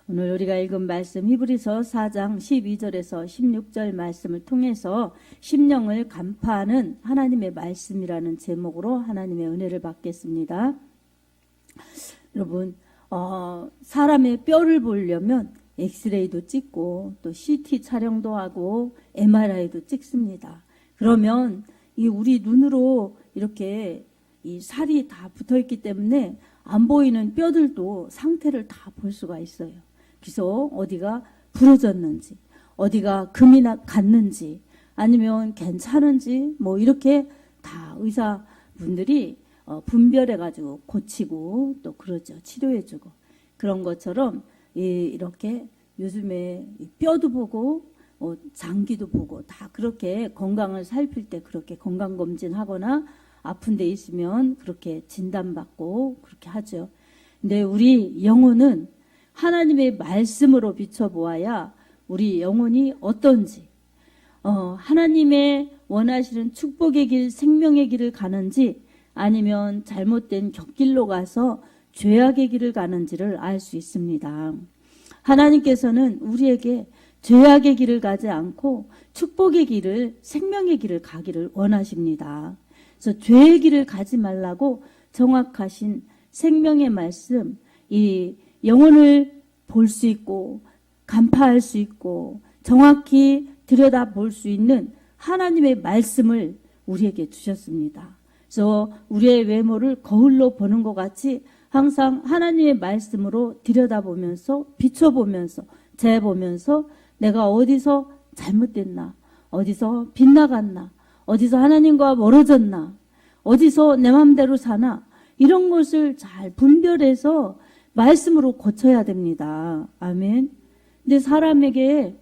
오늘 우리가 읽은 말씀 히브리서 4장 12절에서 16절 말씀을 통해서 심령을 간파하는 하나님의 말씀이라는 제목으로 하나님의 은혜를 받겠습니다. 여러분, 사람의 뼈를 보려면 엑스레이도 찍고 또 CT 촬영도 하고 MRI도 찍습니다. 그러면 이 우리 눈으로 이렇게 이 살이 다 붙어 있기 때문에 안 보이는 뼈들도 상태를 다 볼 수가 있어요. 그래서 어디가 부러졌는지, 어디가 금이 갔는지, 아니면 괜찮은지, 뭐 이렇게 다 의사분들이 분별해가지고 고치고 또 그러죠. 치료해주고. 그런 것처럼 이렇게 요즘에 뼈도 보고 장기도 보고 다 그렇게 건강을 살필 때 그렇게 건강검진하거나 아픈 데 있으면 그렇게 진단받고 그렇게 하죠. 근데 우리 영혼은 하나님의 말씀으로 비춰보아야 우리 영혼이 어떤지, 하나님의 원하시는 축복의 길, 생명의 길을 가는지 아니면 잘못된 곁길로 가서 죄악의 길을 가는지를 알 수 있습니다. 하나님께서는 우리에게 죄악의 길을 가지 않고 축복의 길을, 생명의 길을 가기를 원하십니다. 그래서 죄의 길을 가지 말라고 정확하신 생명의 말씀, 이 영혼을 볼 수 있고 간파할 수 있고 정확히 들여다볼 수 있는 하나님의 말씀을 우리에게 주셨습니다. 그래서 우리의 외모를 거울로 보는 것 같이 항상 하나님의 말씀으로 들여다보면서 비춰보면서 재보면서 내가 어디서 잘못됐나, 어디서 빗나갔나, 어디서 하나님과 멀어졌나, 어디서 내 마음대로 사나, 이런 것을 잘 분별해서 말씀으로 고쳐야 됩니다. 아멘. 근데 사람에게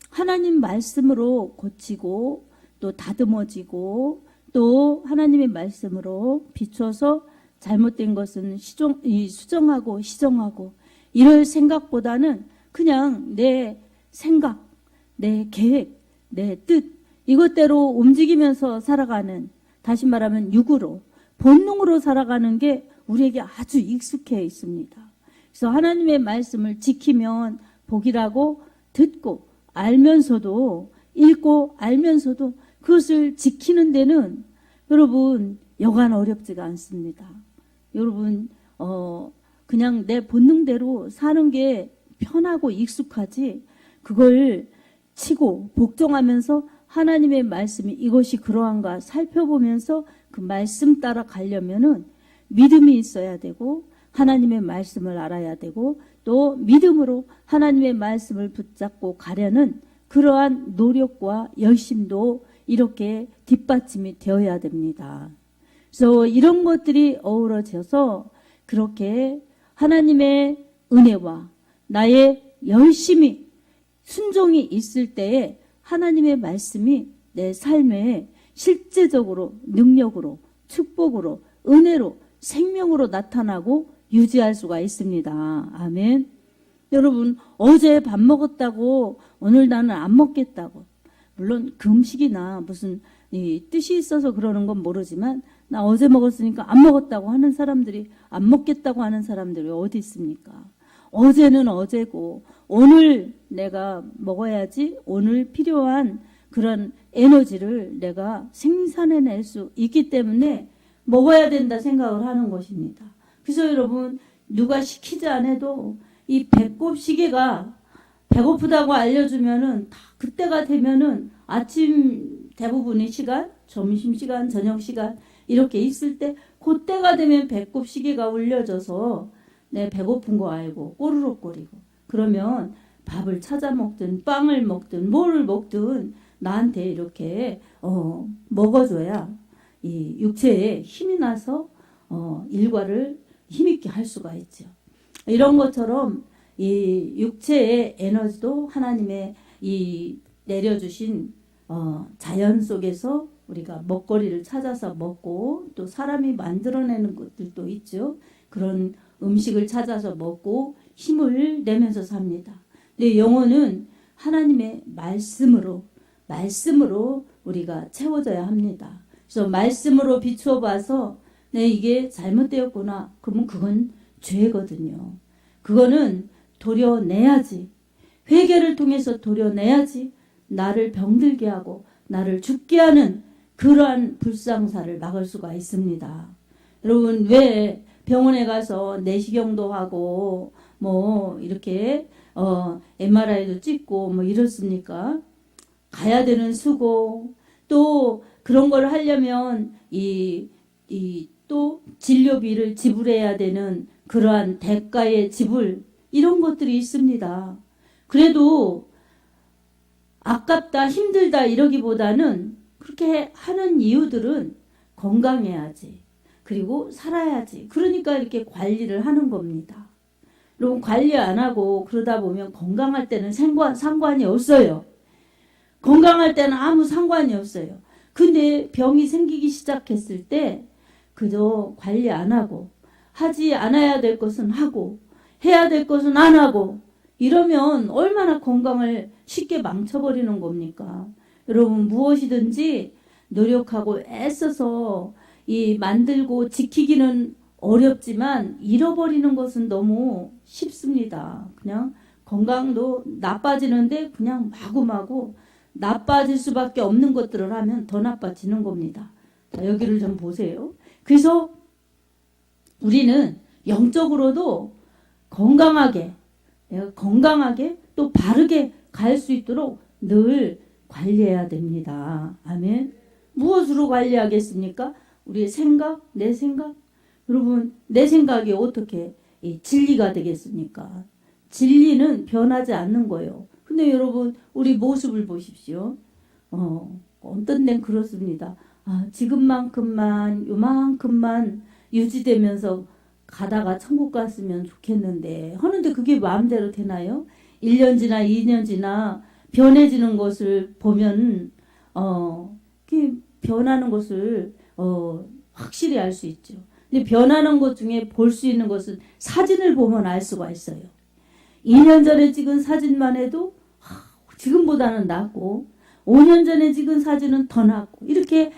하나님 말씀으로 고치고 또 다듬어지고 또 하나님의 말씀으로 비춰서 잘못된 것은 수정하고 시정하고 이럴 생각보다는 그냥 내 생각, 내 계획, 내 뜻 이것대로 움직이면서 살아가는, 다시 말하면 육으로, 본능으로 살아가는 게 우리에게 아주 익숙해 있습니다. 그래서 하나님의 말씀을 지키면 복이라고 듣고 알면서도, 읽고 알면서도 그것을 지키는 데는 여러분 여간 어렵지가 않습니다. 여러분 그냥 내 본능대로 사는 게 편하고 익숙하지, 그걸 치고 복종하면서 하나님의 말씀이 이것이 그러한가 살펴보면서 그 말씀 따라 가려면은 믿음이 있어야 되고 하나님의 말씀을 알아야 되고 또 믿음으로 하나님의 말씀을 붙잡고 가려는 그러한 노력과 열심도 이렇게 뒷받침이 되어야 됩니다. 그래서 이런 것들이 어우러져서 그렇게 하나님의 은혜와 나의 열심이 순종이 있을 때에 하나님의 말씀이 내 삶에 실제적으로 능력으로 축복으로 은혜로 생명으로 나타나고 유지할 수가 있습니다. 아멘. 여러분 어제 밥 먹었다고 오늘 나는 안 먹겠다고, 물론 금식이나 무슨 뜻이 있어서 그러는 건 모르지만 나 어제 먹었으니까 안 먹었다고 하는 사람들이, 안 먹겠다고 하는 사람들이 어디 있습니까? 어제는 어제고 오늘 내가 먹어야지 오늘 필요한 그런 에너지를 내가 생산해낼 수 있기 때문에 먹어야 된다 생각을 하는 것입니다. 그래서 여러분 누가 시키지 않아도 이 배꼽 시계가 배고프다고 알려주면은 다 그때가 되면은 아침 대부분의 시간, 점심시간, 저녁시간 이렇게 있을 때 그때가 되면 배꼽 시계가 울려져서 내 배고픈 거 알고 꼬르륵거리고, 그러면 밥을 찾아 먹든 빵을 먹든 뭐를 먹든 나한테 이렇게 먹어줘야 이 육체에 힘이 나서 일과를 힘있게 할 수가 있죠. 이런 것처럼 이 육체의 에너지도 하나님의 이 내려주신 자연 속에서 우리가 먹거리를 찾아서 먹고 또 사람이 만들어내는 것들도 있죠. 그런 음식을 찾아서 먹고 힘을 내면서 삽니다. 근데 영혼은 하나님의 말씀으로 우리가 채워져야 합니다. 그래서 말씀으로 비추어 봐서 이게 잘못되었구나. 그러면 그건 죄거든요. 그거는 도려내야지. 회개를 통해서 도려내야지 나를 병들게 하고 나를 죽게 하는 그러한 불상사를 막을 수가 있습니다. 여러분, 왜 병원에 가서 내시경도 하고 뭐 이렇게 MRI도 찍고 뭐 이렇습니까? 가야 되는 수고, 또 그런 걸 하려면 또 진료비를 지불해야 되는 그러한 대가의 지불, 이런 것들이 있습니다. 그래도 아깝다, 힘들다 이러기보다는 그렇게 하는 이유들은 건강해야지, 그리고 살아야지, 그러니까 이렇게 관리를 하는 겁니다. 여러분, 관리 안 하고 그러다 보면 건강할 때는 상관이 없어요. 건강할 때는 아무 상관이 없어요. 근데 병이 생기기 시작했을 때 그저 관리 안 하고, 하지 않아야 될 것은 하고, 해야 될 것은 안 하고, 이러면 얼마나 건강을 쉽게 망쳐버리는 겁니까? 여러분, 무엇이든지 노력하고 애써서 만들고 지키기는 어렵지만 잃어버리는 것은 너무 쉽습니다. 그냥 건강도 나빠지는데 그냥 마구마구 나빠질 수밖에 없는 것들을 하면 더 나빠지는 겁니다. 자, 여기를 좀 보세요. 그래서 우리는 영적으로도 건강하게 또 바르게 갈 수 있도록 늘 관리해야 됩니다. 아멘. 무엇으로 관리하겠습니까? 우리의 생각, 내 생각. 여러분, 내 생각이 어떻게 진리가 되겠습니까? 진리는 변하지 않는 거예요. 근데 여러분, 우리 모습을 보십시오. 어떤 데는 그렇습니다. 지금만큼만, 요만큼만 유지되면서 가다가 천국 갔으면 좋겠는데 하는데 그게 마음대로 되나요? 1년 지나 2년 지나 변해지는 것을 보면 변하는 것을 확실히 알 수 있죠. 근데 변하는 것 중에 볼 수 있는 것은 사진을 보면 알 수가 있어요. 2년 전에 찍은 사진만 해도 지금보다는 낫고, 5년 전에 찍은 사진은 더 낫고, 이렇게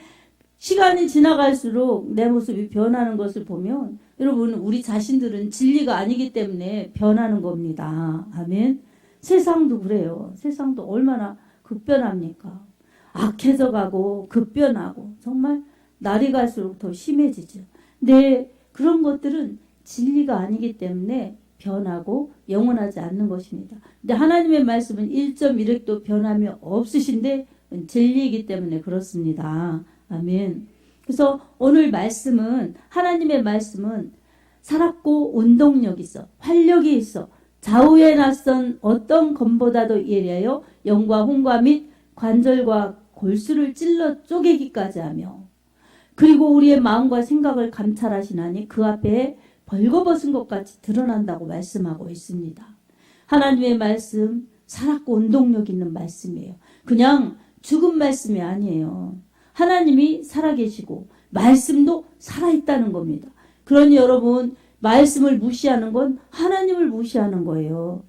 시간이 지나갈수록 내 모습이 변하는 것을 보면, 여러분, 우리 자신들은 진리가 아니기 때문에 변하는 겁니다. 아멘. 세상도 그래요. 세상도 얼마나 급변합니까? 악해져 가고 급변하고 정말 날이 갈수록 더 심해지죠. 근데 그런 것들은 진리가 아니기 때문에 변하고 영원하지 않는 것입니다. 근데 하나님의 말씀은 1.1획도 변함이 없으신데 진리이기 때문에 그렇습니다. 아멘. 그래서 오늘 말씀은, 하나님의 말씀은 살았고 운동력이 있어, 활력이 있어, 좌우에 낯선 어떤 검보다도 예리하여 영과 홍과 및 관절과 골수를 찔러 쪼개기까지 하며, 그리고 우리의 마음과 생각을 감찰하시나니 그 앞에 벌거벗은 것 같이 드러난다고 말씀하고 있습니다. 하나님의 말씀, 살았고 운동력 있는 말씀이에요. 그냥 죽은 말씀이 아니에요. 하나님이 살아계시고 말씀도 살아있다는 겁니다. 그러니 여러분, 말씀을 무시하는 건 하나님을 무시하는 거예요.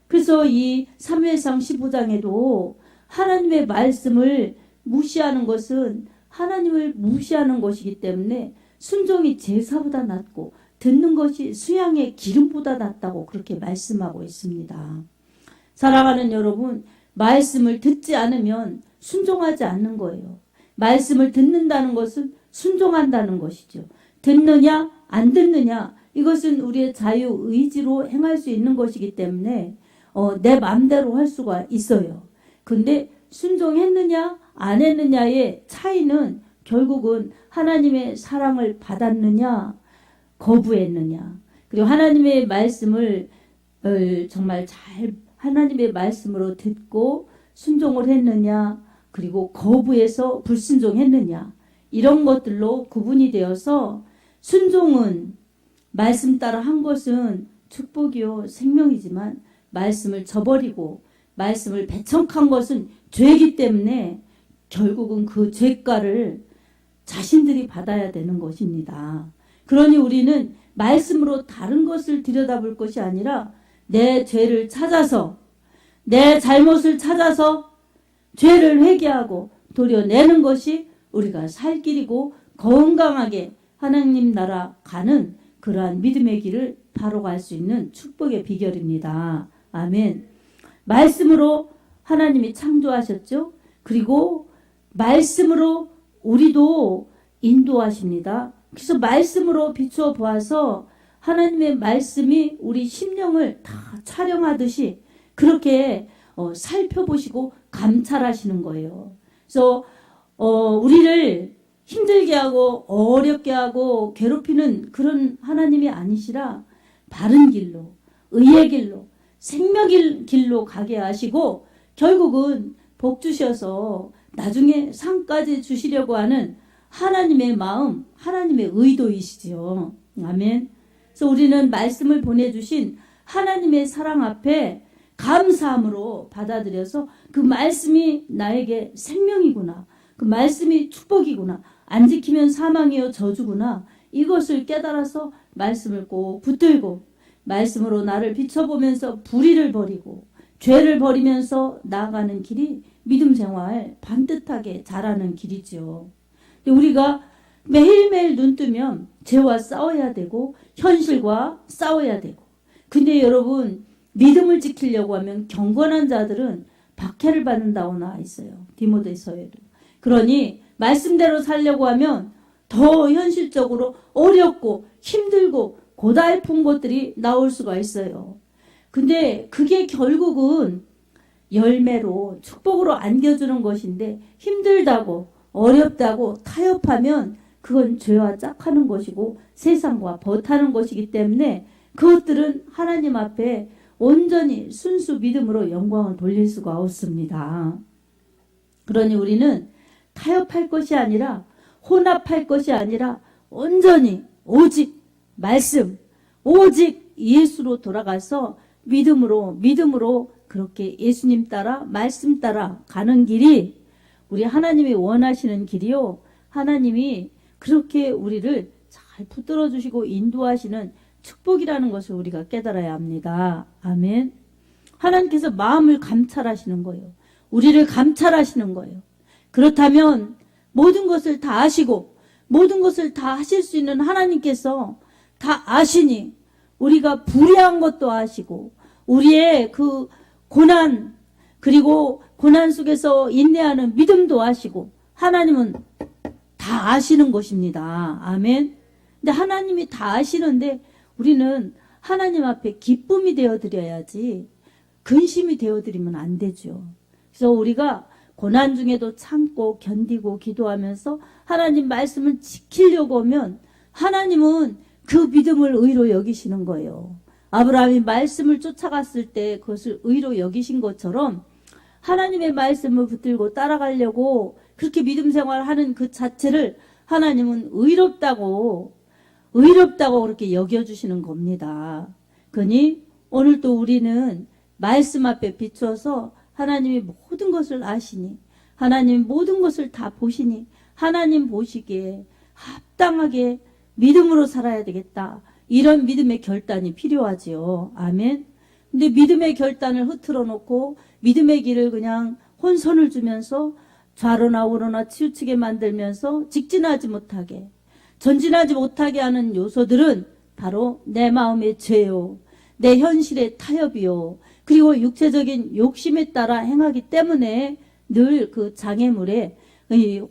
그래서 이 사무엘상 15장에도 하나님의 말씀을 무시하는 것은 하나님을 무시하는 것이기 때문에 순종이 제사보다 낫고 듣는 것이 수양의 기름보다 낫다고 그렇게 말씀하고 있습니다. 사랑하는 여러분, 말씀을 듣지 않으면 순종하지 않는 거예요. 말씀을 듣는다는 것은 순종한다는 것이죠. 듣느냐 안 듣느냐, 이것은 우리의 자유의지로 행할 수 있는 것이기 때문에 내 마음대로 할 수가 있어요. 근데 순종했느냐 안 했느냐의 차이는 결국은 하나님의 사랑을 받았느냐 거부했느냐, 그리고 하나님의 말씀을 정말 잘 하나님의 말씀으로 듣고 순종을 했느냐, 그리고 거부해서 불순종했느냐, 이런 것들로 구분이 되어서, 순종은 말씀 따라 한 것은 축복이요 생명이지만 말씀을 저버리고 말씀을 배척한 것은 죄이기 때문에 결국은 그 죄가를 자신들이 받아야 되는 것입니다. 그러니 우리는 말씀으로 다른 것을 들여다볼 것이 아니라 내 죄를 찾아서, 내 잘못을 찾아서 죄를 회개하고 도려내는 것이 우리가 살 길이고 건강하게 하나님 나라 가는 그 그러한 믿음의 길을 바로 갈 수 있는 축복의 비결입니다. 아멘. 말씀으로 하나님이 창조하셨죠. 그리고 말씀으로 우리도 인도하십니다. 그래서 말씀으로 비추어 보아서 하나님의 말씀이 우리 심령을 다 촬영하듯이 그렇게 살펴보시고 감찰하시는 거예요. 그래서 우리를 힘들게 하고 어렵게 하고 괴롭히는 그런 하나님이 아니시라 바른 길로, 의의 길로, 생명의 길로 가게 하시고 결국은 복 주셔서 나중에 상까지 주시려고 하는 하나님의 마음, 하나님의 의도이시지요. 아멘. 그래서 우리는 말씀을 보내주신 하나님의 사랑 앞에 감사함으로 받아들여서 그 말씀이 나에게 생명이구나. 그 말씀이 축복이구나. 안 지키면 사망이요 저주구나. 이것을 깨달아서 말씀을 꼭 붙들고 말씀으로 나를 비춰보면서 불의를 버리고 죄를 버리면서 나아가는 길이 믿음 생활 반듯하게 잘하는 길이죠. 우리가 매일매일 눈 뜨면 죄와 싸워야 되고 현실과 싸워야 되고 근데 여러분 믿음을 지키려고 하면 경건한 자들은 박해를 받는다고 나와 있어요. 디모데서에도. 그러니 말씀대로 살려고 하면 더 현실적으로 어렵고 힘들고 고달픈 것들이 나올 수가 있어요. 근데 그게 결국은 열매로 축복으로 안겨주는 것인데 힘들다고 어렵다고 타협하면 그건 죄와 짝하는 것이고 세상과 버타는 것이기 때문에 그것들은 하나님 앞에 온전히 순수 믿음으로 영광을 돌릴 수가 없습니다. 그러니 우리는 타협할 것이 아니라 혼합할 것이 아니라 온전히 오직 말씀, 오직 예수로 돌아가서 믿음으로 그렇게 예수님 따라 말씀 따라 가는 길이 우리 하나님이 원하시는 길이요. 하나님이 그렇게 우리를 잘 붙들어 주시고 인도하시는 축복이라는 것을 우리가 깨달아야 합니다. 아멘. 하나님께서 마음을 감찰하시는 거예요. 우리를 감찰하시는 거예요. 그렇다면 모든 것을 다 아시고 모든 것을 다 하실 수 있는 하나님께서 다 아시니 우리가 불의한 것도 아시고 우리의 그 고난 그리고 고난 속에서 인내하는 믿음도 아시고 하나님은 다 아시는 것입니다. 아멘. 근데 하나님이 다 아시는데 우리는 하나님 앞에 기쁨이 되어드려야지 근심이 되어드리면 안 되죠. 그래서 우리가 고난 중에도 참고 견디고 기도하면서 하나님 말씀을 지키려고 하면 하나님은 그 믿음을 의로 여기시는 거예요. 아브라함이 말씀을 쫓아갔을 때 그것을 의로 여기신 것처럼 하나님의 말씀을 붙들고 따라가려고 그렇게 믿음 생활하는 그 자체를 하나님은 의롭다고 그렇게 여겨주시는 겁니다. 그러니 오늘도 우리는 말씀 앞에 비추어서 하나님이 모든 것을 아시니 하나님 모든 것을 다 보시니 하나님 보시기에 합당하게 믿음으로 살아야 되겠다. 이런 믿음의 결단이 필요하지요. 아멘. 근데 믿음의 결단을 흐트러 놓고 믿음의 길을 그냥 혼선을 주면서 좌로나 우로나 치우치게 만들면서 직진하지 못하게 전진하지 못하게 하는 요소들은 바로 내 마음의 죄요. 내 현실의 타협이요. 그리고 육체적인 욕심에 따라 행하기 때문에 늘 그 장애물에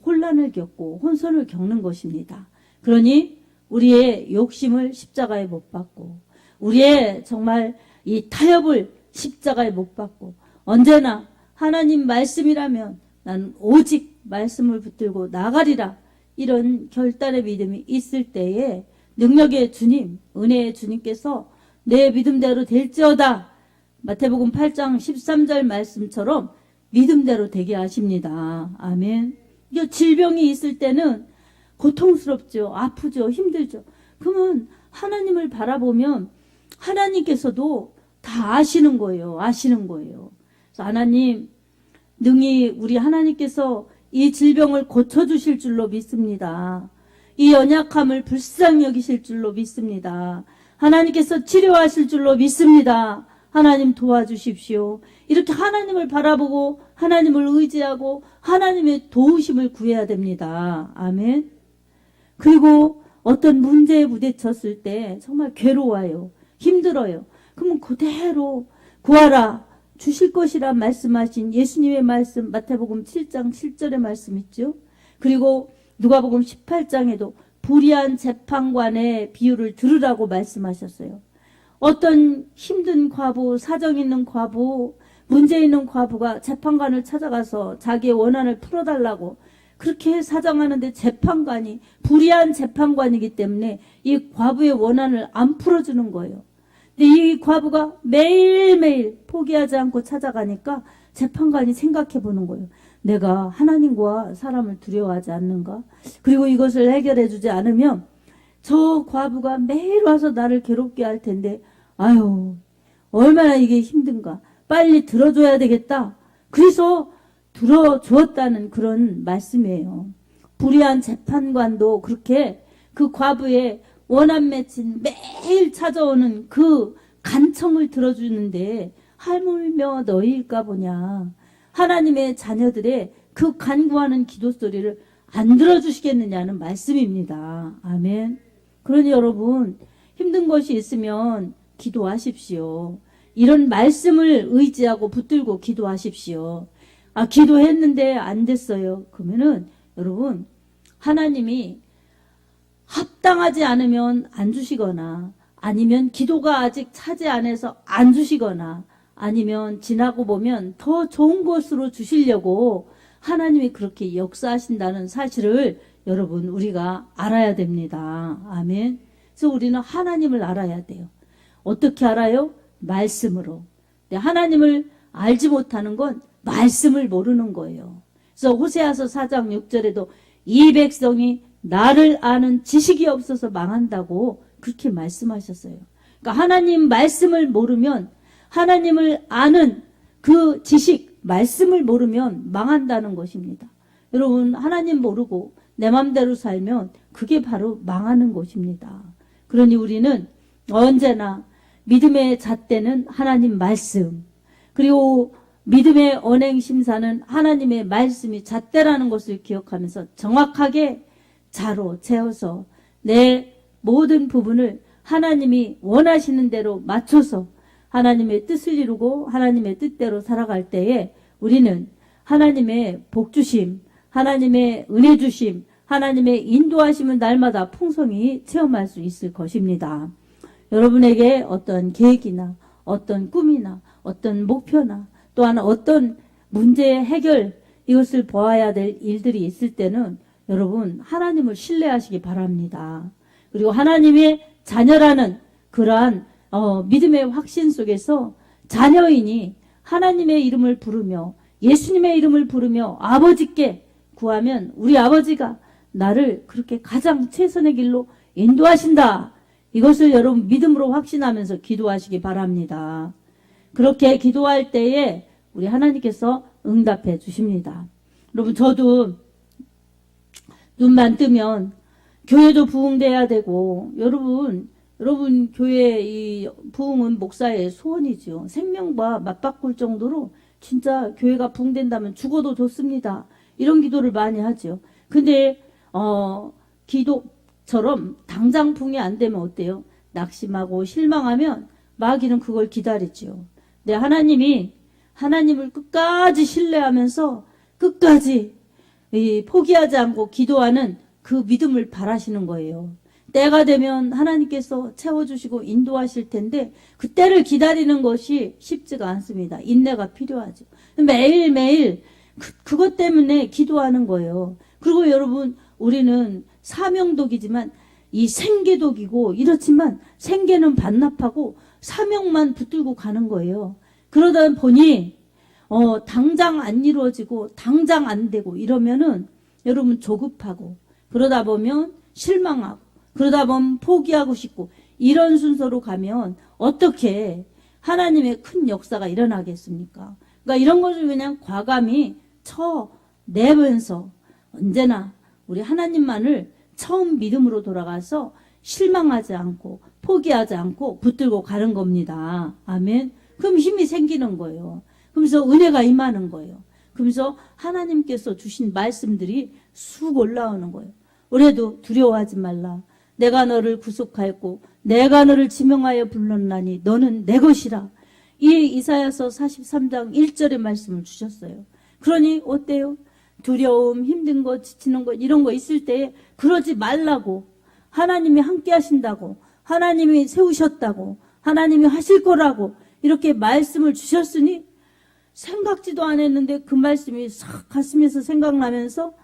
혼란을 겪고 혼선을 겪는 것입니다. 그러니 우리의 욕심을 십자가에 못 박고 우리의 정말 이 타협을 십자가에 못 박고 언제나 하나님 말씀이라면 나는 오직 말씀을 붙들고 나가리라 이런 결단의 믿음이 있을 때에 능력의 주님, 은혜의 주님께서 내 믿음대로 될지어다 마태복음 8장 13절 말씀처럼 믿음대로 되게 하십니다. 아멘. 질병이 있을 때는 고통스럽죠. 아프죠. 힘들죠. 그러면 하나님을 바라보면 하나님께서도 다 아시는 거예요. 그래서 하나님 능히 우리 하나님께서 이 질병을 고쳐주실 줄로 믿습니다. 이 연약함을 불쌍히 여기실 줄로 믿습니다. 하나님께서 치료하실 줄로 믿습니다. 하나님 도와주십시오. 이렇게 하나님을 바라보고 하나님을 의지하고 하나님의 도우심을 구해야 됩니다. 아멘. 그리고 어떤 문제에 부딪혔을 때 정말 괴로워요. 힘들어요. 그러면 그대로 구하라 주실 것이라 말씀하신 예수님의 말씀 마태복음 7장 7절의 말씀 있죠. 그리고 누가복음 18장에도 불의한 재판관의 비유를 들으라고 말씀하셨어요. 어떤 힘든 과부, 사정 있는 과부, 문제 있는 과부가 재판관을 찾아가서 자기의 원한을 풀어달라고 그렇게 사정하는데 재판관이 불의한 재판관이기 때문에 이 과부의 원한을 안 풀어주는 거예요. 근데 이 과부가 매일매일 포기하지 않고 찾아가니까 재판관이 생각해 보는 거예요. 내가 하나님과 사람을 두려워하지 않는가? 그리고 이것을 해결해 주지 않으면 저 과부가 매일 와서 나를 괴롭게 할 텐데 아유 얼마나 이게 힘든가. 빨리 들어줘야 되겠다. 그래서 들어주었다는 그런 말씀이에요. 불의한 재판관도 그렇게 그 과부의 원한 맺힌 매일 찾아오는 그 간청을 들어주는데 하물며 너희일까 보냐. 하나님의 자녀들의 그 간구하는 기도 소리를 안 들어주시겠느냐는 말씀입니다. 아멘. 그러니 여러분 힘든 것이 있으면 기도하십시오. 이런 말씀을 의지하고 붙들고 기도하십시오. 기도했는데 안 됐어요. 그러면은 여러분 하나님이 합당하지 않으면 안 주시거나 아니면 기도가 아직 차지 안 해서 안 주시거나 아니면 지나고 보면 더 좋은 것으로 주시려고 하나님이 그렇게 역사하신다는 사실을 여러분 우리가 알아야 됩니다. 아멘. 그래서 우리는 하나님을 알아야 돼요. 어떻게 알아요? 말씀으로. 하나님을 알지 못하는 건 말씀을 모르는 거예요. 그래서 호세아서 4장 6절에도 이 백성이 나를 아는 지식이 없어서 망한다고 그렇게 말씀하셨어요. 그러니까 하나님 말씀을 모르면 하나님을 아는 그 지식, 말씀을 모르면 망한다는 것입니다. 여러분 하나님 모르고 내 맘대로 살면 그게 바로 망하는 것입니다. 그러니 우리는 언제나 믿음의 잣대는 하나님 말씀, 그리고 믿음의 언행심사는 하나님의 말씀이 잣대라는 것을 기억하면서 정확하게 자로 재어서 내 모든 부분을 하나님이 원하시는 대로 맞춰서 하나님의 뜻을 이루고 하나님의 뜻대로 살아갈 때에 우리는 하나님의 복주심, 하나님의 은혜 주심, 하나님의 인도하심을 날마다 풍성히 체험할 수 있을 것입니다. 여러분에게 어떤 계획이나 어떤 꿈이나 어떤 목표나 또한 어떤 문제의 해결 이것을 보아야 될 일들이 있을 때는 여러분 하나님을 신뢰하시기 바랍니다. 그리고 하나님의 자녀라는 그러한 믿음의 확신 속에서 자녀인이 하나님의 이름을 부르며 예수님의 이름을 부르며 아버지께 구하면 우리 아버지가 나를 그렇게 가장 최선의 길로 인도하신다. 이것을 여러분 믿음으로 확신하면서 기도하시기 바랍니다. 그렇게 기도할 때에 우리 하나님께서 응답해 주십니다. 여러분 저도 눈만 뜨면 교회도 부흥돼야 되고 여러분 교회 이 부흥은 목사의 소원이죠. 생명과 맞바꿀 정도로 진짜 교회가 부흥된다면 죽어도 좋습니다. 이런 기도를 많이 하죠. 근데 기도처럼 당장 부흥이 안 되면 어때요? 낙심하고 실망하면 마귀는 그걸 기다리죠. 근데 하나님을 끝까지 신뢰하면서 끝까지 포기하지 않고 기도하는 그 믿음을 바라시는 거예요. 때가 되면 하나님께서 채워주시고 인도하실 텐데 그때를 기다리는 것이 쉽지가 않습니다. 인내가 필요하죠. 매일매일 그것 때문에 기도하는 거예요. 그리고 여러분 우리는 사명독이지만 이 생계독이고 이렇지만 생계는 반납하고 사명만 붙들고 가는 거예요. 그러다 보니 당장 안 이루어지고 당장 안 되고 이러면은 여러분 조급하고 그러다 보면 실망하고 그러다 보면 포기하고 싶고 이런 순서로 가면 어떻게 하나님의 큰 역사가 일어나겠습니까? 그러니까 이런 것을 그냥 과감히 쳐내면서 언제나 우리 하나님만을 처음 믿음으로 돌아가서 실망하지 않고 포기하지 않고 붙들고 가는 겁니다. 아멘. 그럼 힘이 생기는 거예요. 그러면서 은혜가 임하는 거예요. 그러면서 하나님께서 주신 말씀들이 쑥 올라오는 거예요. 올해도 두려워하지 말라. 내가 너를 구속하였고 내가 너를 지명하여 불렀나니 너는 내 것이라. 이 이사야서 43장 1절의 말씀을 주셨어요. 그러니 어때요? 두려움, 힘든 거, 지치는 거 이런 거 있을 때 그러지 말라고, 하나님이 함께 하신다고, 하나님이 세우셨다고, 하나님이 하실 거라고 이렇게 말씀을 주셨으니 생각지도 안 했는데 그 말씀이 싹 가슴에서 생각나면서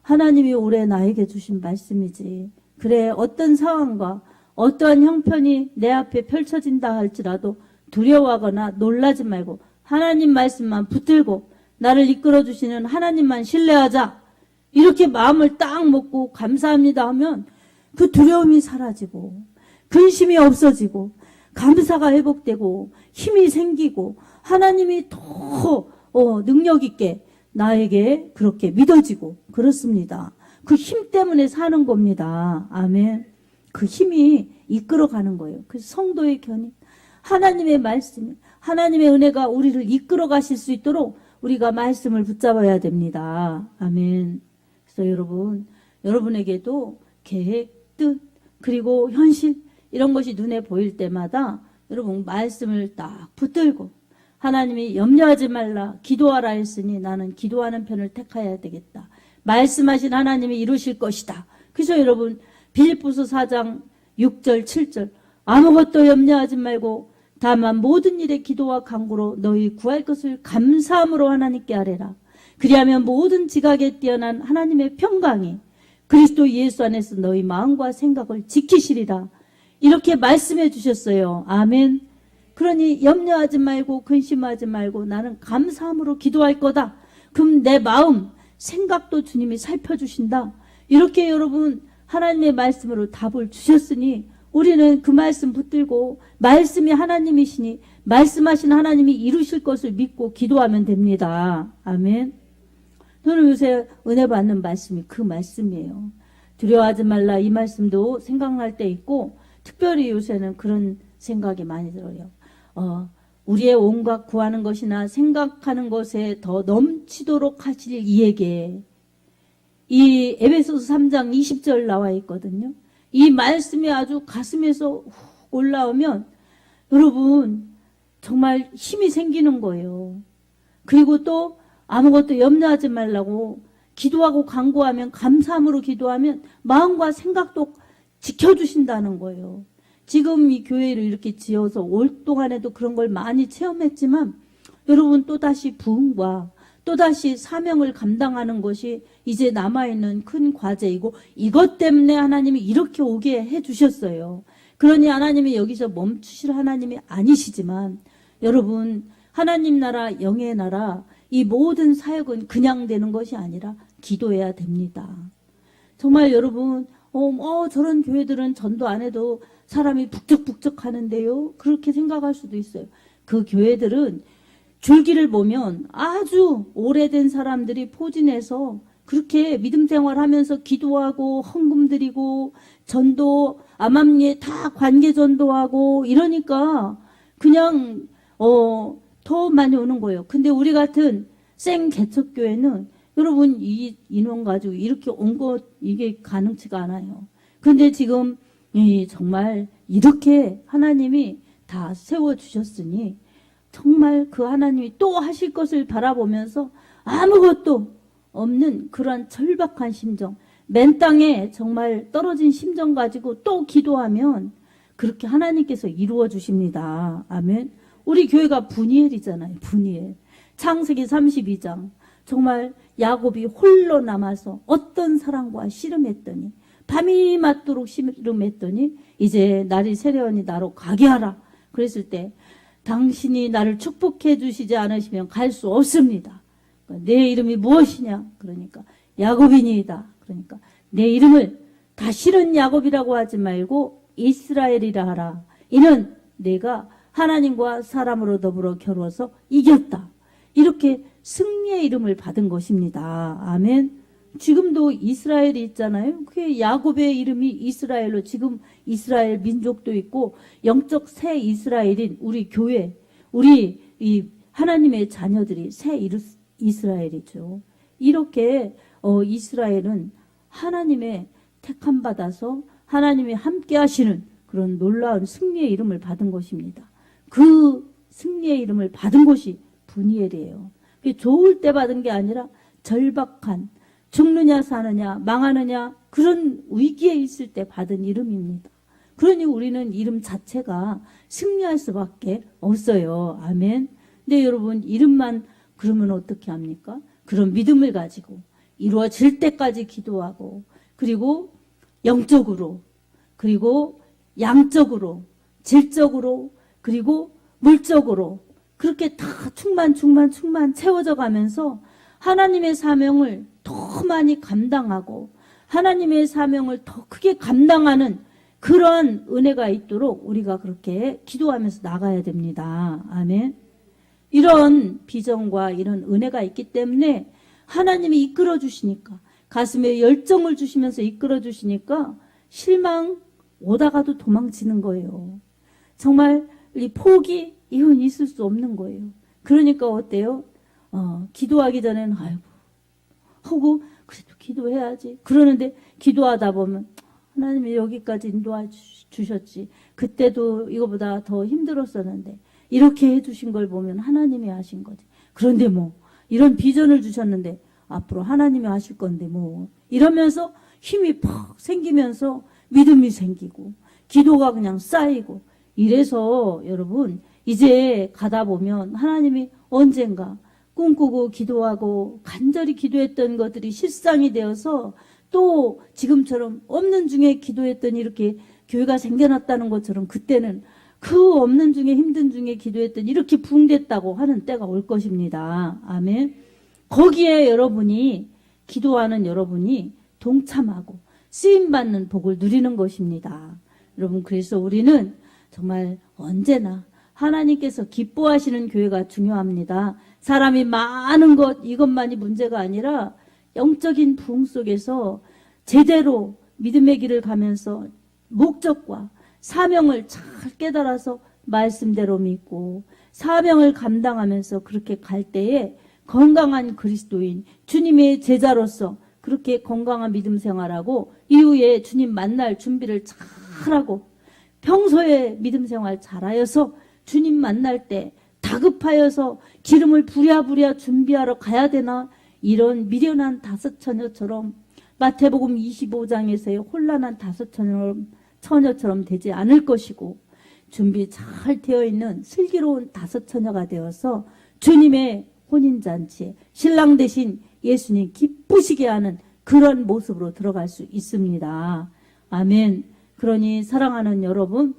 하나님이 올해 나에게 주신 말씀이지. 그래, 어떤 상황과 어떠한 형편이 내 앞에 펼쳐진다 할지라도 두려워하거나 놀라지 말고 하나님 말씀만 붙들고 나를 이끌어 주시는 하나님만 신뢰하자. 이렇게 마음을 딱 먹고 감사합니다 하면 그 두려움이 사라지고 근심이 없어지고 감사가 회복되고 힘이 생기고 하나님이 더 능력 있게 나에게 그렇게 믿어지고 그렇습니다. 그 힘 때문에 사는 겁니다. 아멘. 그 힘이 이끌어가는 거예요. 그래서 성도의 견인, 하나님의 말씀, 하나님의 은혜가 우리를 이끌어 가실 수 있도록 우리가 말씀을 붙잡아야 됩니다. 아멘. 그래서 여러분에게도 계획, 뜻, 그리고 현실 이런 것이 눈에 보일 때마다 여러분 말씀을 딱 붙들고 하나님이 염려하지 말라 기도하라 했으니 나는 기도하는 편을 택해야 되겠다. 말씀하신 하나님이 이루실 것이다. 그래서 여러분 빌립보서 4장 6절 7절 아무것도 염려하지 말고 다만 모든 일에 기도와 간구로 너희 구할 것을 감사함으로 하나님께 아뢰라. 그리하면 모든 지각에 뛰어난 하나님의 평강이 그리스도 예수 안에서 너희 마음과 생각을 지키시리라. 이렇게 말씀해 주셨어요. 아멘. 그러니 염려하지 말고 근심하지 말고 나는 감사함으로 기도할 거다. 그럼 내 마음, 생각도 주님이 살펴주신다. 이렇게 여러분 하나님의 말씀으로 답을 주셨으니 우리는 그 말씀 붙들고 말씀이 하나님이시니 말씀하신 하나님이 이루실 것을 믿고 기도하면 됩니다. 아멘. 저는 요새 은혜 받는 말씀이 그 말씀이에요. 두려워하지 말라 이 말씀도 생각날 때 있고 특별히 요새는 그런 생각이 많이 들어요. 우리의 온갖 구하는 것이나 생각하는 것에 더 넘치도록 하실 이에게 이 에베소서 3장 20절 나와 있거든요. 이 말씀이 아주 가슴에서 올라오면 여러분 정말 힘이 생기는 거예요. 그리고 또 아무것도 염려하지 말라고 기도하고 간구하면 감사함으로 기도하면 마음과 생각도 지켜주신다는 거예요. 지금 이 교회를 이렇게 지어서 올 동안에도 그런 걸 많이 체험했지만 여러분 또다시 부흥과 또다시 사명을 감당하는 것이 이제 남아있는 큰 과제이고 이것 때문에 하나님이 이렇게 오게 해주셨어요. 그러니 하나님이 여기서 멈추실 하나님이 아니시지만 여러분 하나님 나라 영의 나라 이 모든 사역은 그냥 되는 것이 아니라 기도해야 됩니다. 정말 여러분 저런 교회들은 전도 안 해도 사람이 북적북적 하는데요. 그렇게 생각할 수도 있어요. 그 교회들은 줄기를 보면 아주 오래된 사람들이 포진해서 그렇게 믿음 생활하면서 기도하고 헌금 드리고 전도 암암리에 다 관계 전도하고 이러니까 그냥 더 많이 오는 거예요. 근데 우리 같은 생 개척교회는 여러분 이 인원 가지고 이렇게 온 것 이게 가능치가 않아요. 근데 지금 정말 이렇게 하나님이 다 세워주셨으니 정말 그 하나님이 또 하실 것을 바라보면서 아무것도 없는 그러한 절박한 심정, 맨 땅에 정말 떨어진 심정 가지고 또 기도하면 그렇게 하나님께서 이루어 주십니다. 아멘. 우리 교회가 분이엘이잖아요. 분이엘. 창세기 32장 정말 야곱이 홀로 남아서 어떤 사랑과 씨름했더니 밤이 맞도록 씨름했더니 이제 날이 새려오니 나로 가게 하라. 그랬을 때 당신이 나를 축복해 주시지 않으시면 갈 수 없습니다. 내 이름이 무엇이냐? 그러니까 야곱이니이다. 그러니까 내 이름을 다시는 야곱이라고 하지 말고 이스라엘이라 하라. 이는 내가 하나님과 사람으로 더불어 겨루어서 이겼다. 이렇게 승리의 이름을 받은 것입니다. 아멘. 지금도 이스라엘이 있잖아요. 그게 야곱의 이름이 이스라엘로 지금 이스라엘 민족도 있고 영적 새 이스라엘인 우리 교회, 우리 이 하나님의 자녀들이 새 이스라엘이죠. 이렇게 이스라엘은 하나님의 택함 받아서 하나님이 함께 하시는 그런 놀라운 승리의 이름을 받은 것입니다. 그 승리의 이름을 받은 곳이 분이엘이에요. 좋을 때 받은 게 아니라 절박한, 죽느냐 사느냐 망하느냐 그런 위기에 있을 때 받은 이름입니다. 그러니 우리는 이름 자체가 승리할 수밖에 없어요. 아멘. 근데 여러분, 이름만 그러면 어떻게 합니까? 그런 믿음을 가지고 이루어질 때까지 기도하고, 그리고 영적으로, 그리고 양적으로, 질적으로, 그리고 물적으로 그렇게 다 충만 채워져 가면서 하나님의 사명을 더 많이 감당하고 하나님의 사명을 더 크게 감당하는 그런 은혜가 있도록 우리가 그렇게 기도하면서 나가야 됩니다. 아멘. 이런 비전과 이런 은혜가 있기 때문에 하나님이 이끌어 주시니까, 가슴에 열정을 주시면서 이끌어 주시니까 실망 오다가도 도망치는 거예요. 정말 이 포기 이건 있을 수 없는 거예요. 그러니까 어때요? 기도하기 전에는 아이고 하고 그래도 기도해야지. 그러는데 기도하다 보면 하나님이 여기까지 인도해 주셨지. 그때도 이거보다 더 힘들었었는데 이렇게 해주신 걸 보면 하나님이 하신 거지. 그런데 뭐 이런 비전을 주셨는데 앞으로 하나님이 하실 건데 뭐 이러면서 힘이 팍 생기면서 믿음이 생기고 기도가 그냥 쌓이고, 이래서 여러분 이제 가다 보면 하나님이 언젠가 꿈꾸고 기도하고 간절히 기도했던 것들이 실상이 되어서 또 지금처럼 없는 중에 기도했더니 이렇게 교회가 생겨났다는 것처럼 그때는 그 없는 중에 힘든 중에 기도했더니 이렇게 부흥됐다고 하는 때가 올 것입니다. 아멘. 거기에 여러분이, 기도하는 여러분이 동참하고 쓰임받는 복을 누리는 것입니다. 여러분, 그래서 우리는 정말 언제나 하나님께서 기뻐하시는 교회가 중요합니다. 사람이 많은 것, 이것만이 문제가 아니라 영적인 부흥 속에서 제대로 믿음의 길을 가면서 목적과 사명을 잘 깨달아서 말씀대로 믿고 사명을 감당하면서 그렇게 갈 때에 건강한 그리스도인, 주님의 제자로서 그렇게 건강한 믿음 생활하고 이후에 주님 만날 준비를 잘하고 평소에 믿음 생활 잘하여서 주님 만날 때 다급하여서 기름을 부랴부랴 준비하러 가야 되나, 이런 미련한 다섯 처녀처럼, 마태복음 25장에서의 혼란한 다섯 처녀처럼 되지 않을 것이고, 준비 잘 되어 있는 슬기로운 다섯 처녀가 되어서 주님의 혼인잔치에 신랑 대신 예수님 기쁘시게 하는 그런 모습으로 들어갈 수 있습니다. 아멘. 그러니 사랑하는 여러분,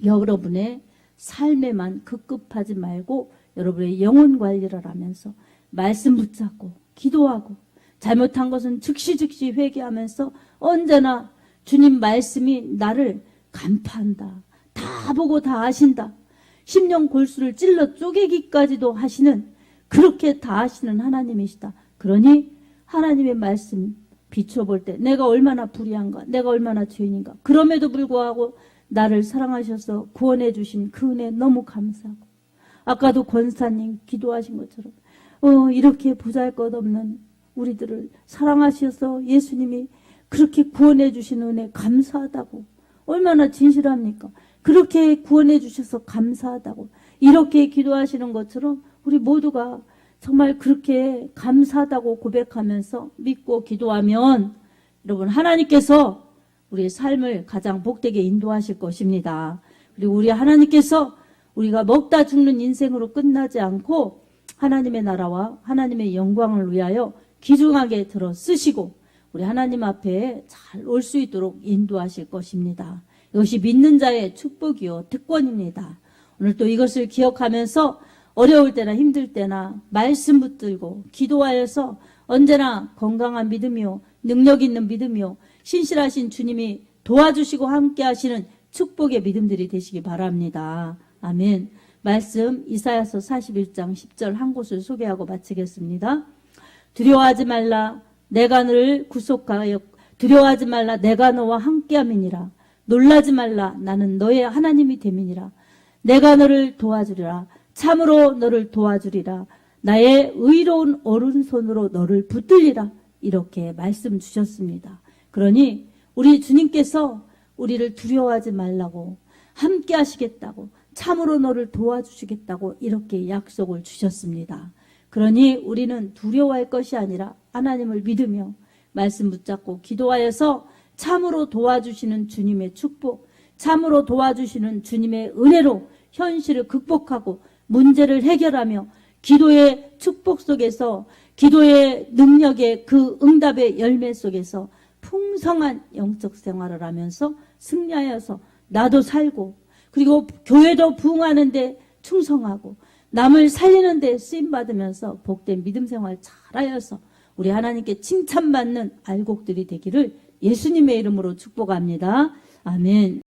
여러분의 삶에만 급급하지 말고 여러분의 영혼 관리를 하면서 말씀 붙잡고 기도하고 잘못한 것은 즉시 회개하면서 언제나 주님 말씀이 나를 간파한다. 다 보고 다 아신다. 심령 골수를 찔러 쪼개기까지도 하시는, 그렇게 다 하시는 하나님이시다. 그러니 하나님의 말씀 비춰볼 때 내가 얼마나 불의한가, 내가 얼마나 죄인인가. 그럼에도 불구하고 나를 사랑하셔서 구원해 주신 그 은혜 너무 감사하고, 아까도 권사님 기도하신 것처럼 이렇게 보잘것없는 우리들을 사랑하셔서 예수님이 그렇게 구원해 주신 은혜 감사하다고, 얼마나 진실합니까? 그렇게 구원해 주셔서 감사하다고 이렇게 기도하시는 것처럼 우리 모두가 정말 그렇게 감사하다고 고백하면서 믿고 기도하면 여러분, 하나님께서 우리의 삶을 가장 복되게 인도하실 것입니다. 그리고 우리 하나님께서 우리가 먹다 죽는 인생으로 끝나지 않고 하나님의 나라와 하나님의 영광을 위하여 귀중하게 들어 쓰시고 우리 하나님 앞에 잘 올 수 있도록 인도하실 것입니다. 이것이 믿는 자의 축복이요 특권입니다. 오늘 또 이것을 기억하면서 어려울 때나 힘들 때나 말씀 붙들고 기도하여서 언제나 건강한 믿음이요 능력 있는 믿음이요 신실하신 주님이 도와주시고 함께 하시는 축복의 믿음들이 되시기 바랍니다. 아멘. 말씀 이사야서 41장 10절 한 곳을 소개하고 마치겠습니다. 두려워하지 말라, 내가 너를 구속하여, 두려워하지 말라, 내가 너와 함께함이니라. 놀라지 말라, 나는 너의 하나님이 됨이니라. 내가 너를 도와주리라, 참으로 너를 도와주리라. 나의 의로운 오른손으로 너를 붙들리라. 이렇게 말씀 주셨습니다. 그러니 우리 주님께서 우리를 두려워하지 말라고, 함께 하시겠다고, 참으로 너를 도와주시겠다고 이렇게 약속을 주셨습니다. 그러니 우리는 두려워할 것이 아니라 하나님을 믿으며 말씀 붙잡고 기도하여서 참으로 도와주시는 주님의 축복, 참으로 도와주시는 주님의 은혜로 현실을 극복하고 문제를 해결하며 기도의 축복 속에서, 기도의 능력의 그 응답의 열매 속에서 풍성한 영적 생활을 하면서 승리하여서 나도 살고, 그리고 교회도 부흥하는데 충성하고 남을 살리는 데 쓰임받으면서 복된 믿음 생활 잘하여서 우리 하나님께 칭찬받는 알곡들이 되기를 예수님의 이름으로 축복합니다. 아멘.